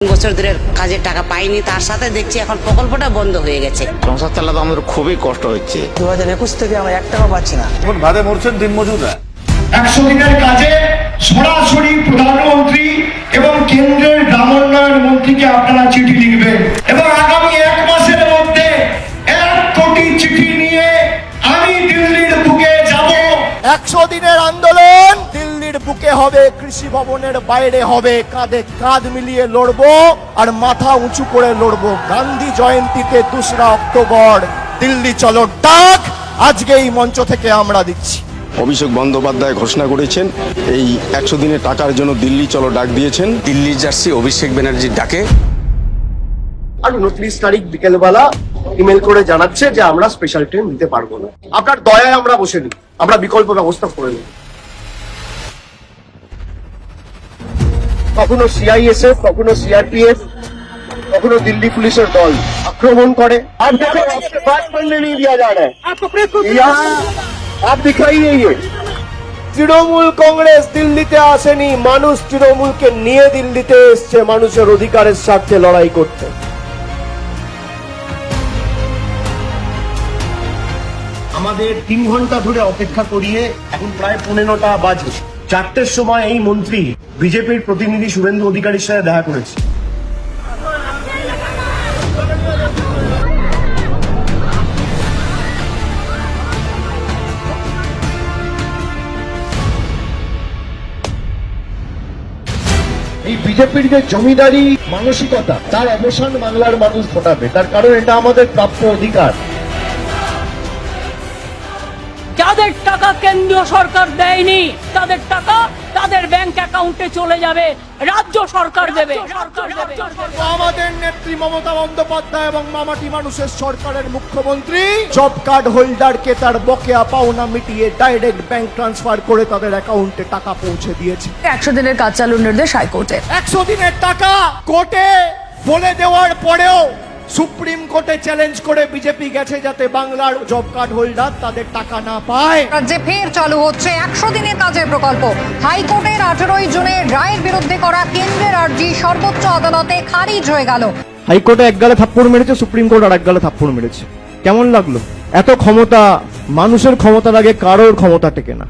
বছর ধরে কাজের টাকা পাইনি, তার সাথে দেখছি এখন প্রকল্পটা বন্ধ হয়ে গেছে। সংসার চালাতে আমাদের খুবই কষ্ট হচ্ছে। 2021 থেকে আমরা 1 টাকা পাচ্ছি না। এখন ভাদে মরছেন দিনমজুররা। 100 দিনের কাজে সরাসরি প্রধানমন্ত্রী এবং কেন্দ্রের গ্রামোন্নয়ন মন্ত্রীকে আপনারা চিঠি লিখবেন এবং আগামী 1 মাসের মধ্যে 1 কোটি চিঠি নিয়ে আমি দিল্লির বুকে যাব। 100 দিনের আন্দোলন দিল্লির বুকে হবে, কৃষি ভবনের বাইরে হবে, কাঁধে কাঁধ মিলিয়ে লড়বো আর মাথা উঁচু করে লড়বো। গান্ধী জয়ন্তীতে 2রা অক্টোবর দিল্লি চলো ডাক আজকে এই মঞ্চ থেকে আমরা দিচ্ছি। অভিষেক বন্দ্যোপাধ্যায় ঘোষণা করেছেন এই 100 দিনের টাকার জন্য দিল্লি চলো ডাক দিয়েছেন। দিল্লির জার্সি অভিষেক ব্যানার্জির ডাকে। আর 29 তারিখ বিকেলবেলা ইমেল করে জানাচ্ছে যে আমরা স্পেশাল ট্রেন দিতে পারবো না। আপনার দয়ায় আমরা বসে নিই, আমরা বিকল্প ব্যবস্থা করে নিই। কখনো সিআইএসএফ, কখনো সিআরপিএফ, কখনো দিল্লি পুলিশের দল আক্রমণ করে। आप देखो आपसे बात करने नहीं दिया जा रहा है, यहाँ आप दिखाइए। ये তৃণমূল কংগ্রেস দিল্লিতে আসেনি, মানুষ তৃণমূলকে নিয়ে দিল্লিতে এসছে মানুষের অধিকারের স্বার্থে লড়াই করতে। আমাদের 3 ঘন্টা ধরে অপেক্ষা করিয়ে এখন প্রায় 15টা বাজে। 4টের সময় এই মন্ত্রী বিজেপির প্রতিনিধি শুভেন্দু অধিকারীর সাথে দেখা করেছে। এই বিজেপির যে জমিদারি মানসিকতা, তার অবসান বাংলার মানুষ ঘটাবে, তার কারণ এটা আমাদের প্রাপ্য অধিকার। যাদের টাকা কেন্দ্রীয় সরকার দেয়নি তাদের টাকা তাদের ব্যাংক অ্যাকাউন্টে চলে যাবে, রাজ্য সরকার দেবে। আমাদের নেত্রী মমতা বন্দ্যোপাধ্যায় এবং মামাটি মানুষের সরকারের মুখ্যমন্ত্রী জব কার্ড হোল্ডারকে তার বকেয়া পাওনা মিটিয়ে ডাইরেক্ট ব্যাংক ট্রান্সফার করে তাদের অ্যাকাউন্টে টাকা পৌঁছে দিয়েছে। 100 দিনের কাজ চালুর নির্দেশ হাইকোর্টে। 100 দিনের টাকা কোর্টে বলে দেওয়ার পরেও সুপ্রিম কোর্টে চ্যালেঞ্জ করে বিজেপি গেছে যাতে বাংলার জব কার্ড হোল্ডার তাদের টাকা না পায়। রাজ্যে ফের চালু হচ্ছে 100 দিনের কাজের প্রকল্প। হাইকোর্টের 18 জুনের রায়ের বিরুদ্ধে করা কেন্দ্রের আর্জি সর্বোচ্চ আদালতে খারিজ হয়ে গেল। হাইকোর্টে এক গালে থাপ্পড় মেরেছে, সুপ্রিম কোর্ট আর এক গালে থাপ্পড় মেরেছে। কেমন লাগলো? এত ক্ষমতা, মানুষের ক্ষমতা লাগে, কারোর ক্ষমতা টেকে না।